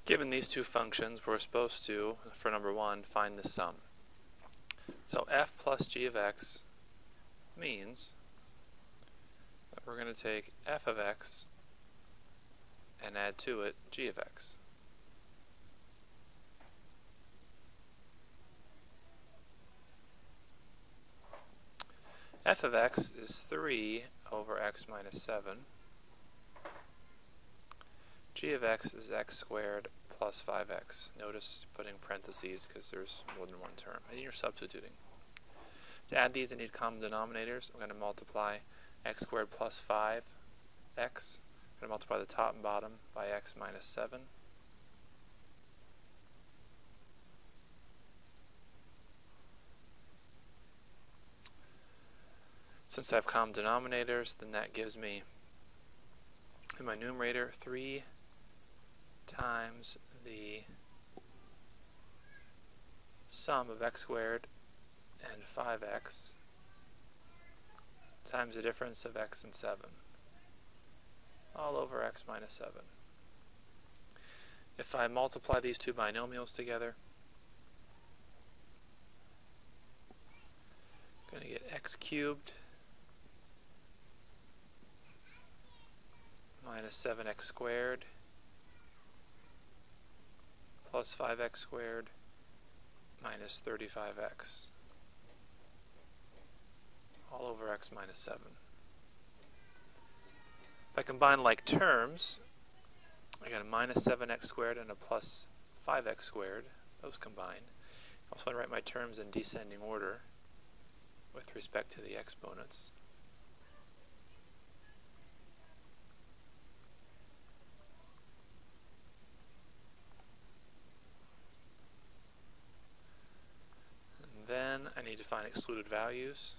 Given these two functions, we're supposed to, for number one, find the sum. So f plus g of x means that we're going to take f of x and add to it g of x. F of x is 3 over x minus 7. G of x is x squared plus 5x. Notice putting parentheses because there's more than one term. And you're substituting. To add these, I need common denominators. I'm going to multiply x squared plus 5x. I'm going to multiply the top and bottom by x minus 7. Since I have common denominators, then that gives me, in my numerator, 3 times the sum of x squared and 5x times the difference of x and 7, all over x minus 7. If I multiply these two binomials together, I'm going to get x cubed minus 7x squared plus 5x squared minus 35x, all over x minus 7. If I combine like terms, I got a minus 7x squared and a plus 5x squared. Those combine. I also want to write my terms in descending order with respect to the exponents. Then I need to find excluded values.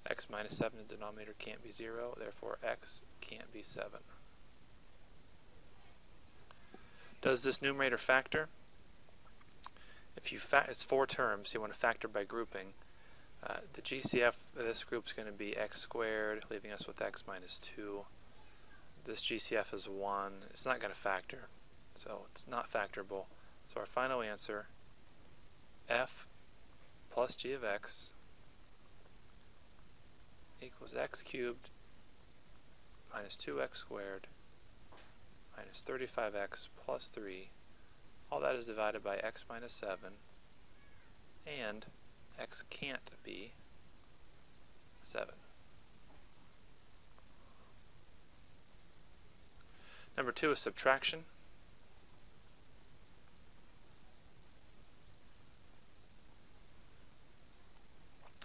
X minus 7 in the denominator can't be 0, therefore x can't be 7. Does this numerator factor? If you it's 4 terms, you want to factor by grouping. The GCF of this group is going to be x squared, leaving us with x minus 2. This GCF is 1. It's not going to factor, so it's not factorable. So our final answer, f plus g of x equals x cubed minus 2x squared minus 35x plus 3. All that is divided by x minus 7, and x can't be 7. Number 2 is subtraction.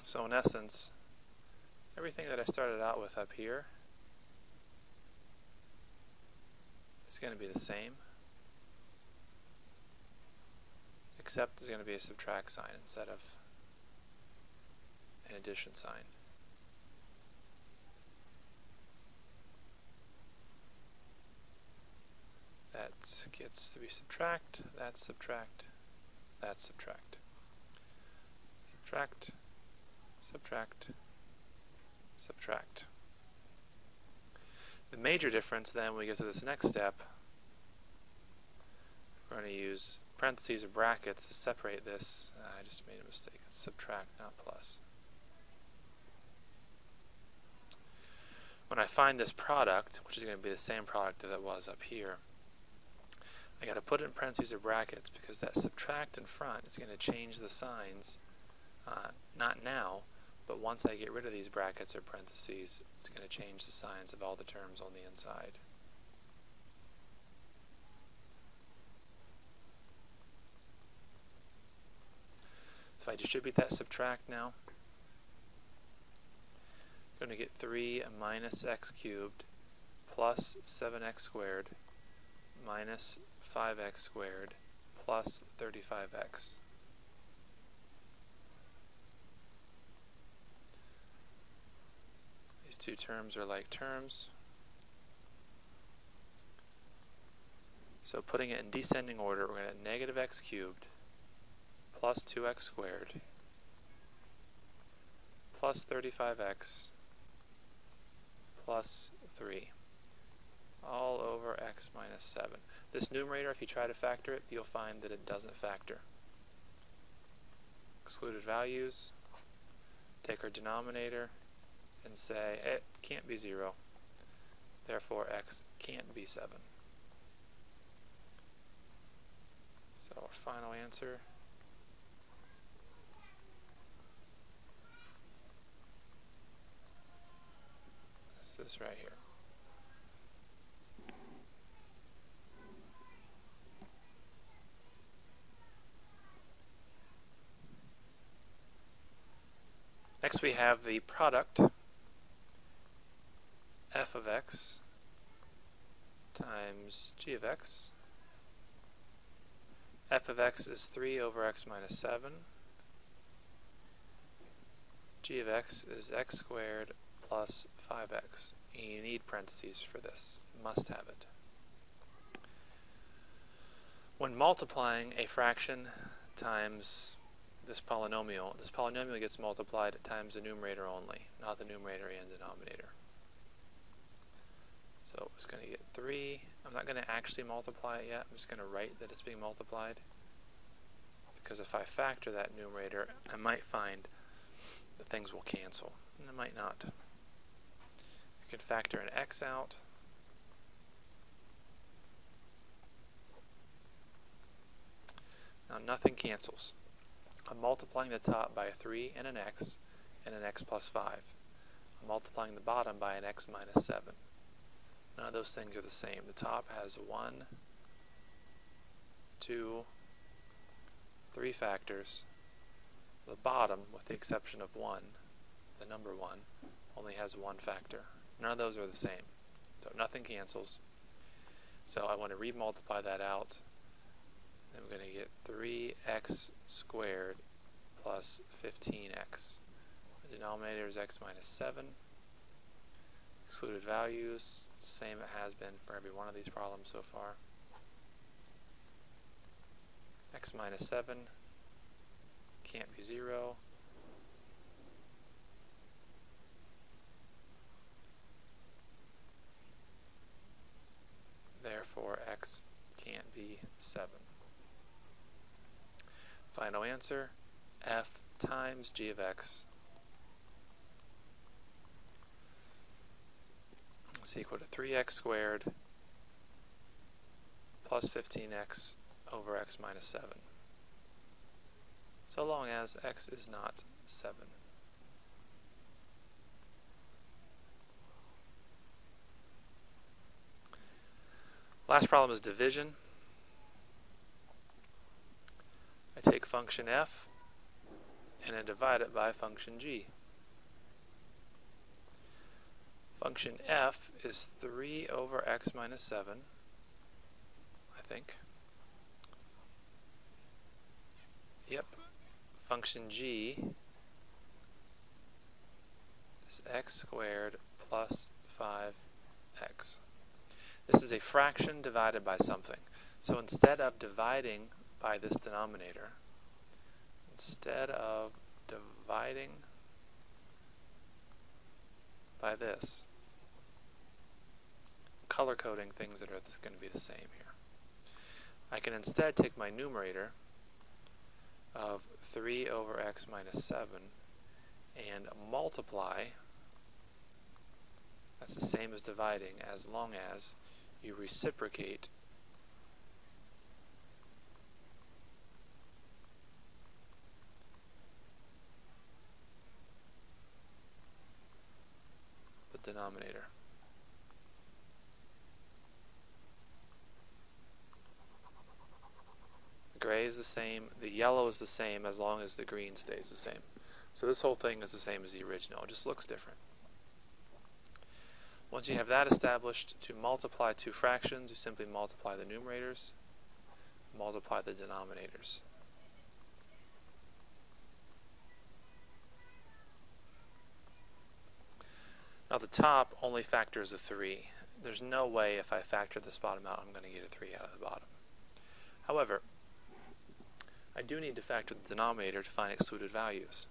So in essence, everything that I started out with up here is going to be the same, except there's going to be a subtract sign instead of an addition sign. That gets to be subtract, that's subtract, that's subtract. Subtract, subtract, subtract. The major difference then when we get to this next step, we're going to use parentheses or brackets to separate this. I just made a mistake. It's subtract, not plus. When I find this product, which is going to be the same product that it was up here, I got to put it in parentheses or brackets because that subtract in front is going to change the signs, not now, but once I get rid of these brackets or parentheses, it's going to change the signs of all the terms on the inside. If I distribute that subtract now, I'm going to get 3 minus x cubed plus 7x squared minus 5x squared plus 35x. These two terms are like terms. So putting it in descending order, we're going to have negative x cubed plus 2x squared plus 35x plus 3 all over x minus 7. This numerator, if you try to factor it, you'll find that it doesn't factor. Excluded values, take our denominator and say it can't be 0, therefore x can't be 7. So our final answer is this right here. Next we have the product f of x times g of x. F of x is 3 over x minus 7. G of x is x squared plus 5x. You need parentheses for this. You must have it. When multiplying a fraction times this polynomial gets multiplied times the numerator only, not the numerator and denominator. So it's going to get 3. I'm not going to actually multiply it yet. I'm just going to write that it's being multiplied. Because if I factor that numerator, I might find that things will cancel. And it might not. I can factor an x out. Now nothing cancels. I'm multiplying the top by a 3 and an x plus 5. I'm multiplying the bottom by an x minus 7. None of those things are the same. The top has 1, 2, 3 factors. The bottom, with the exception of 1, the number 1, only has 1 factor. None of those are the same. So nothing cancels. So I want to remultiply that out. Then we're going to get 3x squared plus 15x. The denominator is x minus 7. Excluded values, same it has been for every one of these problems so far. X minus 7 can't be 0. Therefore, x can't be 7. Final answer, f times g of x is equal to 3x squared plus 15x over x minus 7, so long as x is not 7. Last problem is division. I take function f and I divide it by function g. Function f is 3 over x minus 7, I think. Yep. Function g is x squared plus 5x. This is a fraction divided by something. So instead of dividing by this denominator, instead of dividing by this, color coding things that are going to be the same here. I can instead take my numerator of 3 over x minus 7 and multiply. That's the same as dividing, as long as you reciprocate the denominator. The gray is the same, the yellow is the same as long as the green stays the same. So this whole thing is the same as the original, it just looks different. Once you have that established, to multiply two fractions, you simply multiply the numerators, multiply the denominators. Now the top only factors a 3. There's no way if I factor this bottom out I'm going to get a 3 out of the bottom. However, I do need to factor the denominator to find excluded values.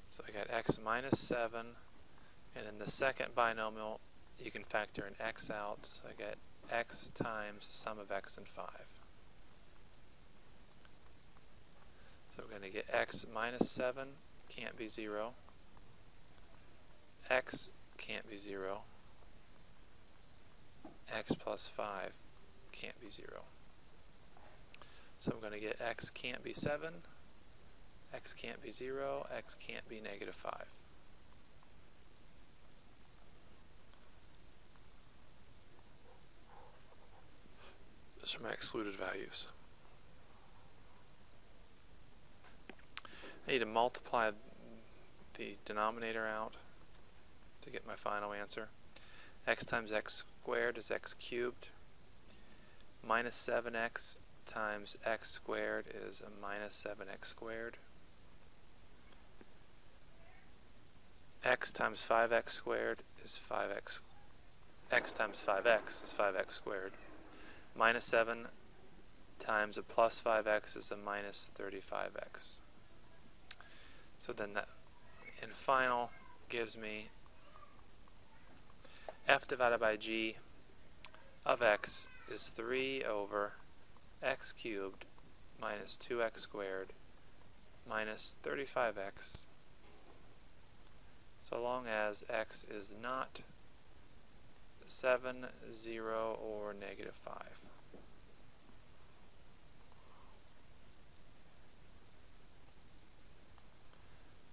So I got x minus 7, and in the second binomial you can factor an x out, so I get x times the sum of x and 5. So we're going to get x minus 7 can't be 0, x can't be 0, x plus 5 can't be 0. So I'm going to get x can't be 7, x can't be 0, x can't be negative 5. Those are my excluded values. I need to multiply the denominator out to get my final answer. X times x squared is x cubed. Minus 7x times x squared is a minus 7x squared. X times 5x squared is 5x. X times 5x is 5x squared. Minus 7 times a plus 5x is a minus 35x. So then that in final gives me f divided by g of x is 3 over x cubed minus 2x squared minus 35x, so long as x is not 7, 0, or negative 5.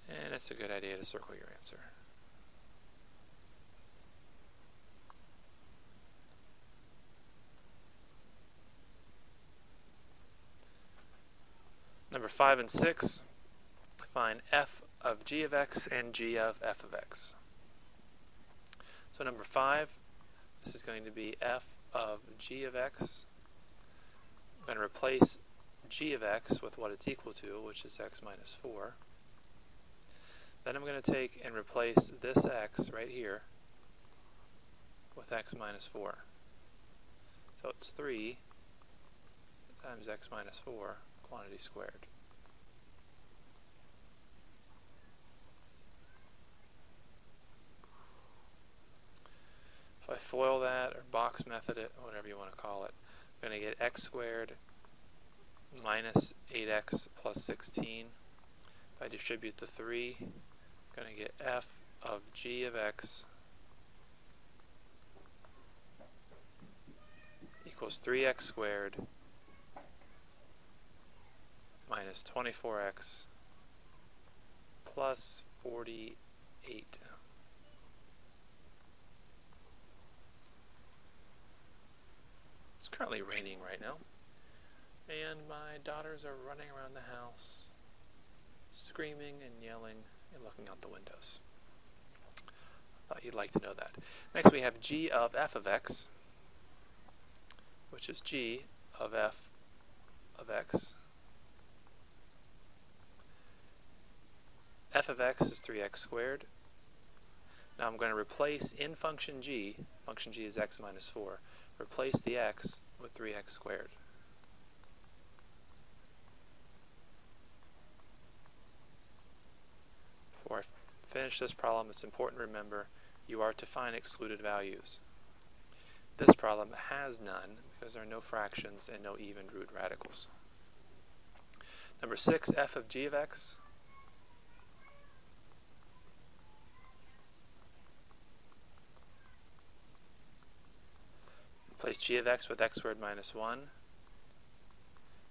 And it's a good idea to circle your answer. Number 5 and 6, find f of g of x and g of f of x. So number 5, this is going to be f of g of x. I'm going to replace g of x with what it's equal to, which is x minus 4. Then I'm going to take and replace this x right here with x minus 4. So it's 3 times x minus 4 quantity squared. If I FOIL that, or box method it, or whatever you want to call it, I'm going to get x squared minus 8x plus 16. If I distribute the 3, I'm going to get f of g of x equals 3x squared minus 24x plus 48. It's currently raining right now, and my daughters are running around the house, screaming and yelling and looking out the windows. Thought you'd like to know that. Next we have g of f of x, which is g of f of x. F of x is 3x squared. Now I'm going to replace in function g is x minus 4, replace the x with 3x squared. Before I finish this problem, it's important to remember you are to find excluded values. This problem has none because there are no fractions and no even root radicals. Number 6, f of g of x. Replace g of x with x squared minus 1.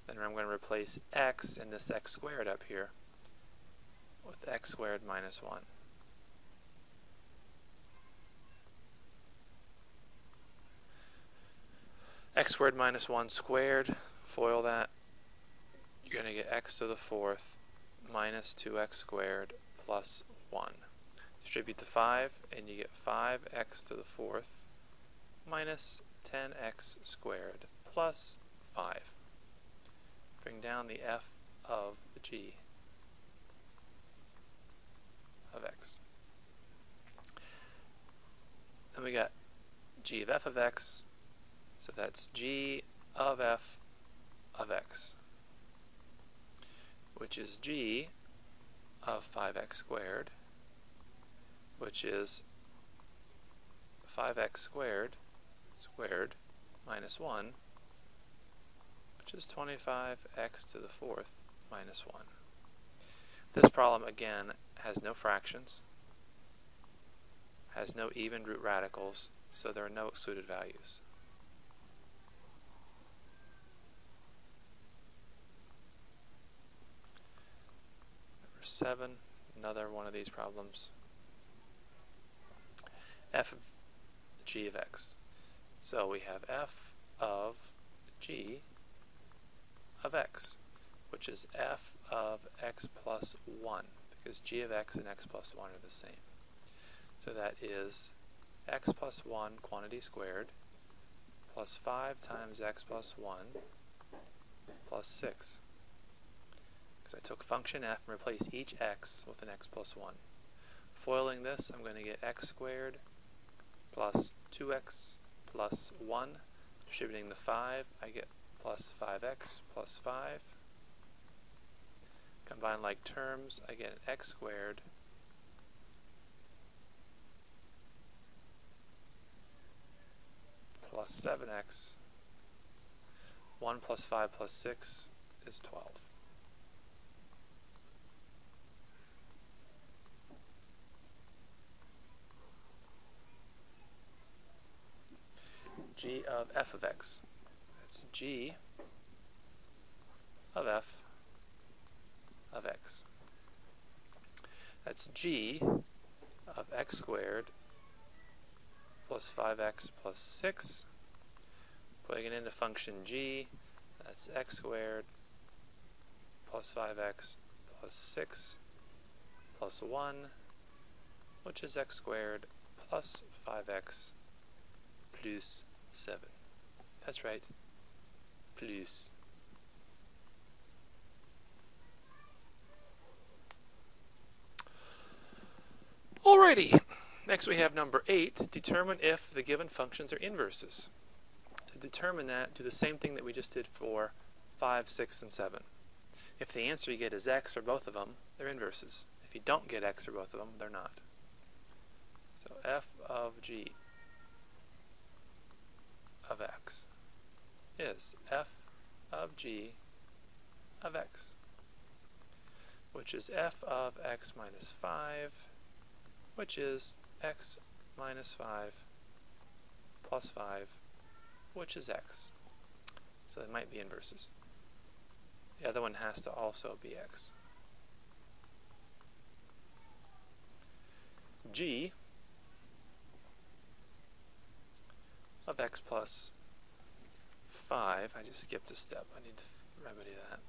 Then I'm going to replace x and this x squared up here with x squared minus 1. X squared minus 1 squared, FOIL that. You're going to get x to the 4th minus 2x squared plus 1. Distribute the 5 and you get 5x to the 4th minus 10x squared plus 5. Bring down the f of g of x. Then we got g of f of x So that's g of f of x, which is g of 5x squared, which is 5x squared minus 1, which is 25x to the fourth minus 1. This problem, again, has no fractions, has no even root radicals, so there are no excluded values. Number 7, another one of these problems. F of g of x. So we have f of g of x, which is f of x plus 1, because g of x and x plus 1 are the same. So that is x plus 1 quantity squared plus 5 times x plus 1 plus 6. Because I took function f and replaced each x with an x plus 1. Foiling this, I'm going to get x squared plus 2x plus 1. Distributing the 5, I get plus 5x plus 5. Combine like terms, I get an x squared plus 7x. 1 plus 5 plus 6 is 12. G of f of x. That's g of f of x. That's g of x squared plus 5x plus 6. Putting it into function g, that's x squared plus 5x plus 6 plus 1, which is x squared plus 5x plus 7. That's right, plus. Alrighty, next we have number 8, determine if the given functions are inverses. To determine that, do the same thing that we just did for 5, 6, and 7. If the answer you get is x for both of them, they're inverses. If you don't get x for both of them, they're not. So f of g of x is f of g of x, which is f of x minus 5, which is x minus 5 plus 5, which is x. So they might be inverses. The other one has to also be x. G of x plus 5, I just skipped a step. I need to remedy that.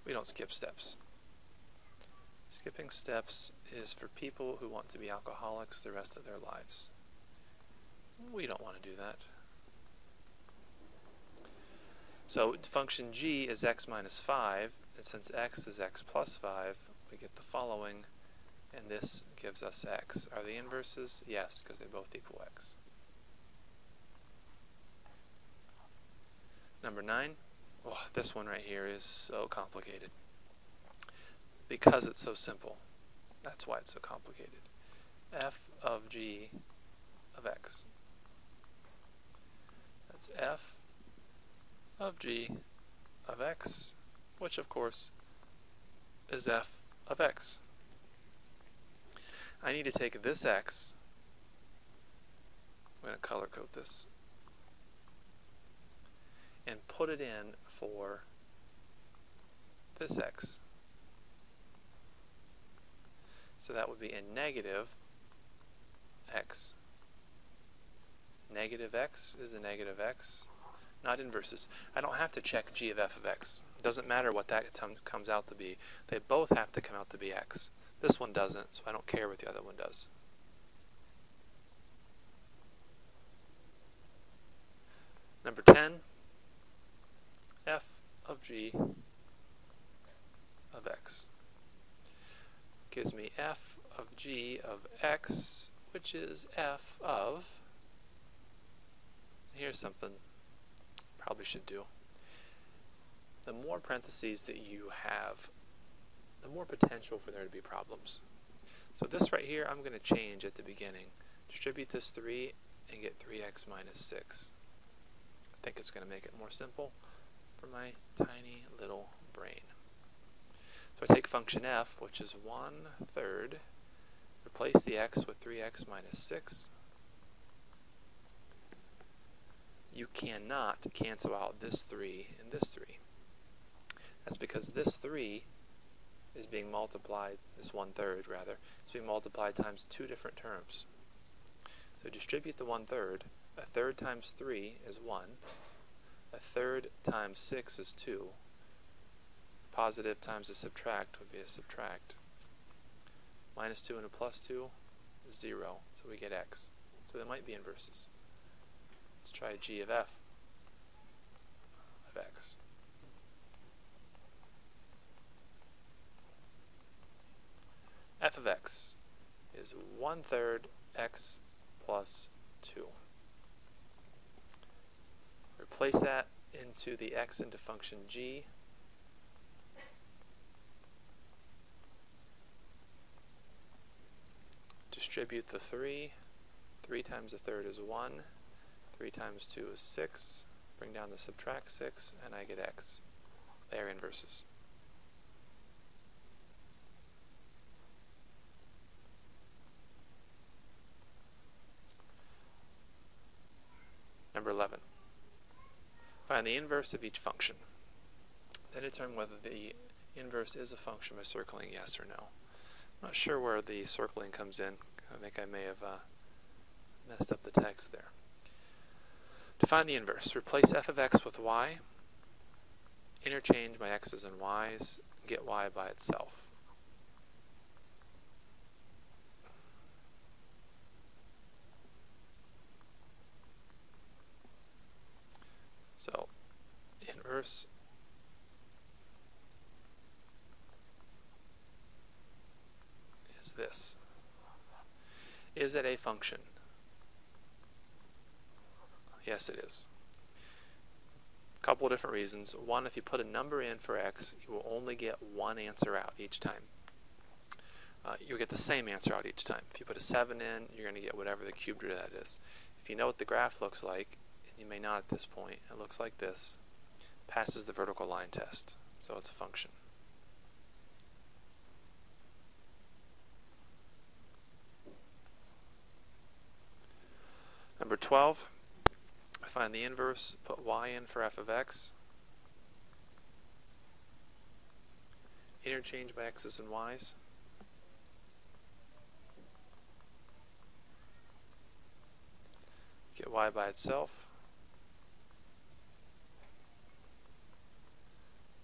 We don't skip steps. Skipping steps is for people who want to be alcoholics the rest of their lives. We don't want to do that. So function g is x minus 5, and since x is x plus 5, we get the following, and this gives us x. Are they inverses? Yes, because they both equal x. Number 9. Oh, this one right here is so complicated. Because it's so simple. That's why it's so complicated. F of g of x. That's f of g of x, which of course is f of x. I need to take this x, I'm going to color code this, and put it in for this x. So that would be a negative x. Negative x is a negative x, not inverses. I don't have to check g of f of x. It doesn't matter what that comes out to be. They both have to come out to be x. This one doesn't, so I don't care what the other one does. Number 10, f of g of x gives me f of g of x, which is f of here's something probably should do. The more parentheses that you have, the more potential for there to be problems. So this right here, I'm going to change at the beginning. Distribute this 3 and get 3x minus 6. I think it's going to make it more simple for my tiny little brain. So I take function f, which is 1/3, replace the x with 3x minus 6. You cannot cancel out this 3 and this 3. That's because this 3 is being multiplied, this 1/3 rather, is being multiplied times two different terms. So distribute the 1/3. 1/3 times 3 is 1. 1/3 times 6 is 2. Positive times a subtract would be a subtract. Minus 2 and a plus 2 is 0, so we get x. So they might be inverses. Let's try g of f of x. F of x is 1/3 x plus 2. Replace that into the x into function g. Distribute the 3. 3 times 1/3 is 1. 3 times 2 is 6. Bring down the subtract 6, and I get x. They are inverses. Number 11. Find the inverse of each function. Then determine whether the inverse is a function by circling yes or no. I'm not sure where the circling comes in. I think I may have messed up the text there. To find the inverse, replace f of x with y, interchange my x's and y's, get y by itself. So, inverse is this. Is it a function? Yes, it is. A couple of different reasons. One, if you put a number in for x, you will only get one answer out each time. You'll get the same answer out each time. If you put a 7 in, you're going to get whatever the cubed root of that is. If you know what the graph looks like, and you may not at this point, it looks like this, passes the vertical line test. So it's a function. Number 12, I find the inverse, put y in for f of x. Interchange by x's and y's. Get y by itself.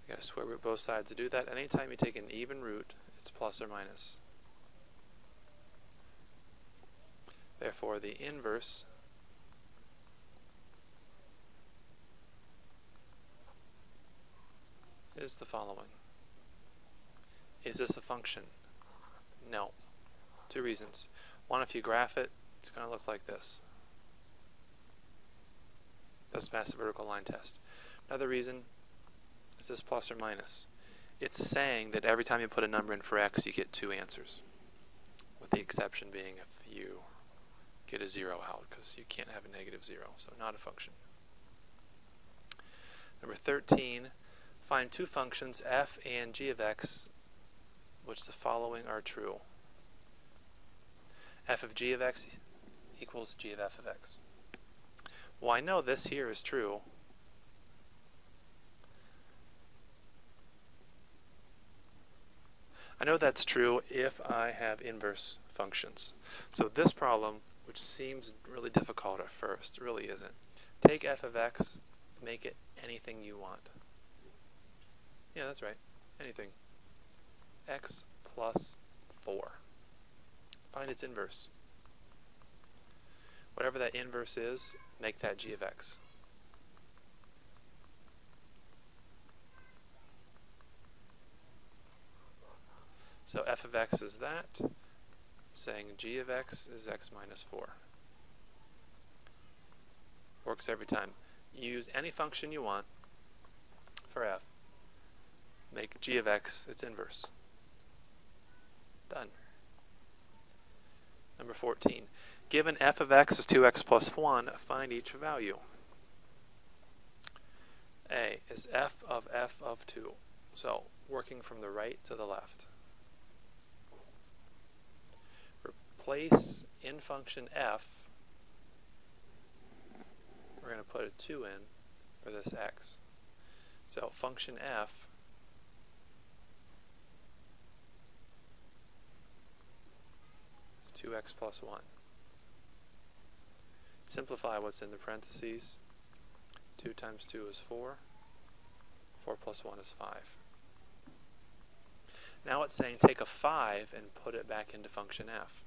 You got to square root both sides to do that. Anytime you take an even root, it's plus or minus. Therefore, the inverse is the following. Is this a function? No. Two reasons. One, if you graph it, it's going to look like this. Doesn't pass the vertical line test. Another reason, is this plus or minus? It's saying that every time you put a number in for x, you get two answers. With the exception being if you get a 0 out, because you can't have a negative 0, so not a function. Number 13, find two functions, f and g of x, which the following are true. F of g of x equals g of f of x. Well, I know this here is true. I know that's true if I have inverse functions. So this problem, which seems really difficult at first, really isn't. Take f of x, make it anything you want. Yeah, that's right. Anything. X plus 4. Find its inverse. Whatever that inverse is, make that g of x. So f of x is that, saying g of x is x minus 4. Works every time. Use any function you want for f. Make g of x its inverse. Done. Number 14. Given f of x is 2x plus 1, find each value. A is f of 2. So, working from the right to the left. Replace in function f, we're going to put a 2 in for this x. So, function f is 2x plus 1. Simplify what's in the parentheses. 2 times 2 is 4. 4 plus 1 is 5. Now it's saying take a 5 and put it back into function f.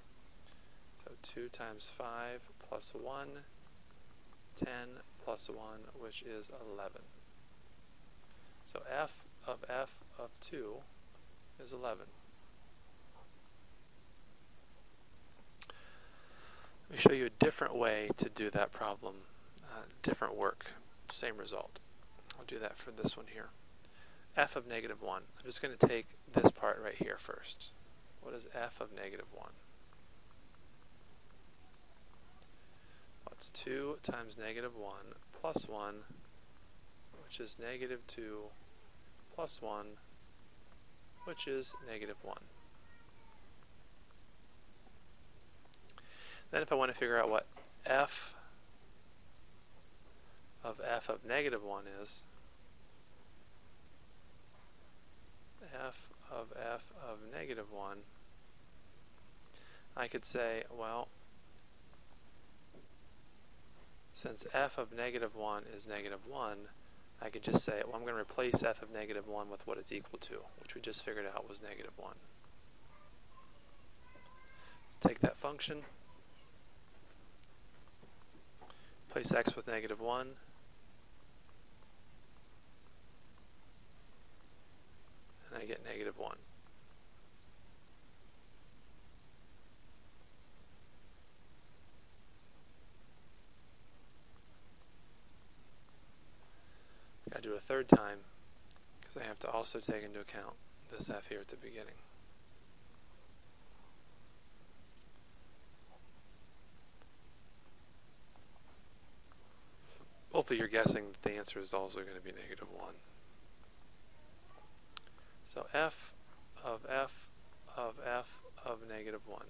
So 2 times 5 plus 1, 10 plus 1, which is 11. So f of 2 is 11. Let me show you a different way to do that problem. Different work, same result. I'll do that for this one here. F of negative 1. I'm just going to take this part right here first. What is f of negative 1? What's 2 times negative 1 plus 1, which is negative 2 plus 1, which is negative 1. Then if I want to figure out what f of negative 1 is, f of negative 1, I could say, well, since f of negative 1 is negative 1, I could just say, well, I'm going to replace f of negative 1 with what it's equal to, which we just figured out was negative 1. So take that function, replace x with negative 1, and I get negative 1. I've got to do it a third time because I have to also take into account this f here at the beginning. Hopefully you're guessing that the answer is also going to be negative 1. So f of negative 1.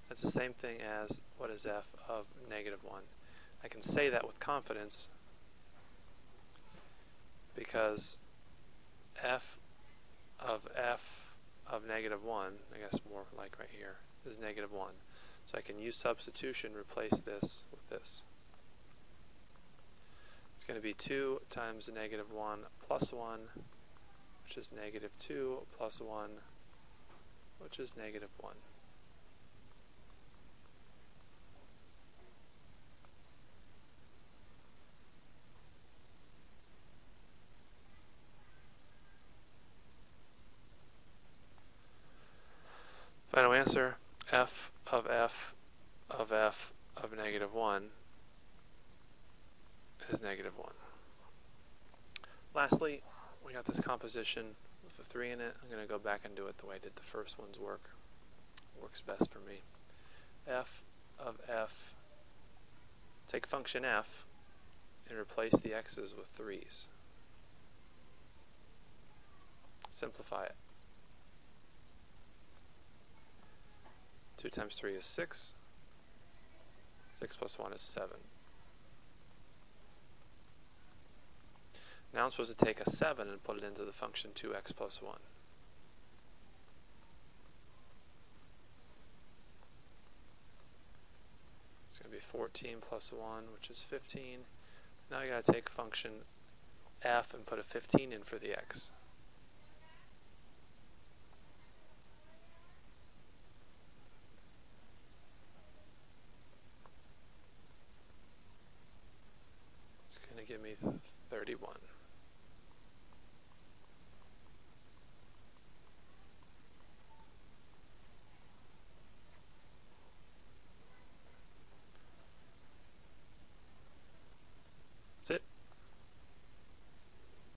That's the same thing as what is f of negative 1. I can say that with confidence because f of negative 1, I guess more like right here, is negative 1. So I can use substitution, replace this with this. It's going to be 2 times negative 1 plus 1, which is negative 2 plus 1, which is negative 1. Final answer, f of negative 1 is negative 1. Lastly, we got this composition with a 3 in it. I'm going to go back and do it the way I did the first one's work. Works best for me. F of f, take function f and replace the x's with 3's. Simplify it. 2 times 3 is 6. 6 plus 1 is 7. Now I'm supposed to take a 7 and put it into the function 2x plus 1. It's going to be 14 plus 1, which is 15. Now you got to take function f and put a 15 in for the x. It's going to give me 31. That's it.